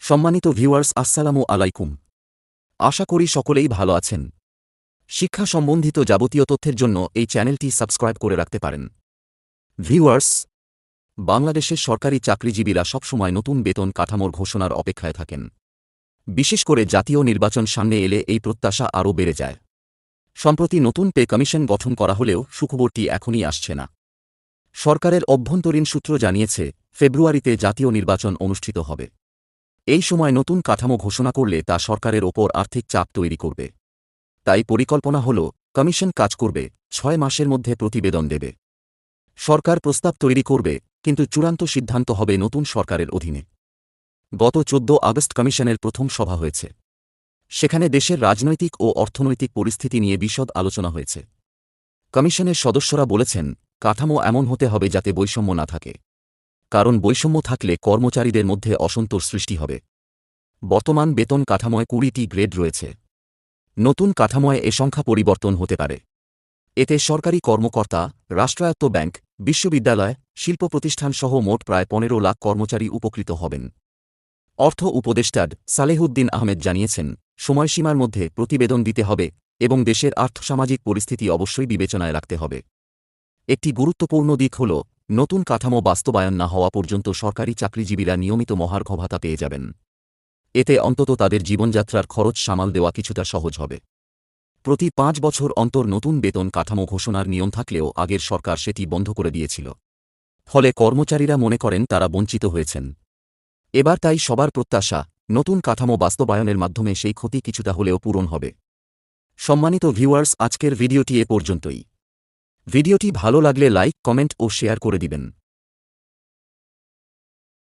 সম্মানিত ভিউয়ার্স, আসসালামু আলাইকুম। আশা করি সকলেই ভালো আছেন। শিক্ষা সম্বন্ধিত যাবতীয় তথ্যের জন্য এই চ্যানেলটি সাবস্ক্রাইব করে রাখতে পারেন। ভিউয়ার্স, বাংলাদেশের সরকারি চাকরিজীবীরা সবসময় নতুন বেতন কাঠামোর ঘোষণার অপেক্ষায় থাকেন। বিশেষ করে জাতীয় নির্বাচন সামনে এলে এই প্রত্যাশা আরও বেড়ে যায়। সম্প্রতি নতুন পে কমিশন গঠন করা হলেও সুখবরটি এখনই আসছে না। সরকারের অভ্যন্তরীণ সূত্র জানিয়েছে, ফেব্রুয়ারিতে জাতীয় নির্বাচন অনুষ্ঠিত হবে। এই সময় নতুন কাঠামো ঘোষণা করলে তা সরকারের ওপর আর্থিক চাপ তৈরি করবে। তাই পরিকল্পনা হল, কমিশন কাজ করবে, 6 মাসের মধ্যে প্রতিবেদন দেবে। সরকার প্রস্তাব তৈরি করবে, কিন্তু চূড়ান্ত সিদ্ধান্ত হবে নতুন সরকারের অধীনে। গত 14 আগস্ট কমিশনের প্রথম সভা হয়েছে। সেখানে দেশের রাজনৈতিক ও অর্থনৈতিক পরিস্থিতি নিয়ে বিশদ আলোচনা হয়েছে। কমিশনের সদস্যরা বলেছেন, কাঠামো এমন হতে হবে যাতে বৈষম্য না থাকে। কারণ বৈষম্য থাকলে কর্মচারীদের মধ্যে অসন্তোষ সৃষ্টি হবে। বর্তমান বেতন কাঠামোয় 20টি গ্রেড রয়েছে। নতুন কাঠামোয় এ সংখ্যা পরিবর্তন হতে পারে। এতে সরকারি কর্মকর্তা, রাষ্ট্রায়ত্ত ব্যাংক, বিশ্ববিদ্যালয়, শিল্প প্রতিষ্ঠানসহ মোট প্রায় 15 লাখ কর্মচারী উপকৃত হবেন। অর্থ উপদেষ্টা সালেহুদ্দিন আহমেদ জানিয়েছেন, সময়সীমার মধ্যে প্রতিবেদন দিতে হবে এবং দেশের আর্থসামাজিক পরিস্থিতি অবশ্যই বিবেচনায় রাখতে হবে। একটি গুরুত্বপূর্ণ দিক হল, নতুন কাঠামো বাস্তবায়ন না হওয়া পর্যন্ত সরকারি চাকরিজীবীরা নিয়মিত মহার্ঘ ভাতা পেয়ে যাবেন। এতে অন্তত তাদের জীবনযাত্রার খরচ সামাল দেওয়া কিছুটা সহজ হবে। প্রতি 5 বছর অন্তর নতুন বেতন কাঠামো ঘোষণার নিয়ম থাকলেও আগের সরকার সেটি বন্ধ করে দিয়েছিল। ফলে কর্মচারীরা মনে করেন তারা বঞ্চিত হয়েছেন। এবার তাই সবার প্রত্যাশা, নতুন কাঠামো বাস্তবায়নের মাধ্যমে সেই ক্ষতি কিছুটা হলেও পূরণ হবে। সম্মানিত ভিউয়ার্স, আজকের ভিডিওটি এ পর্যন্তই। ভিডিওটি ভালো লাগলে লাইক, কমেন্ট ও শেয়ার করে দিবেন।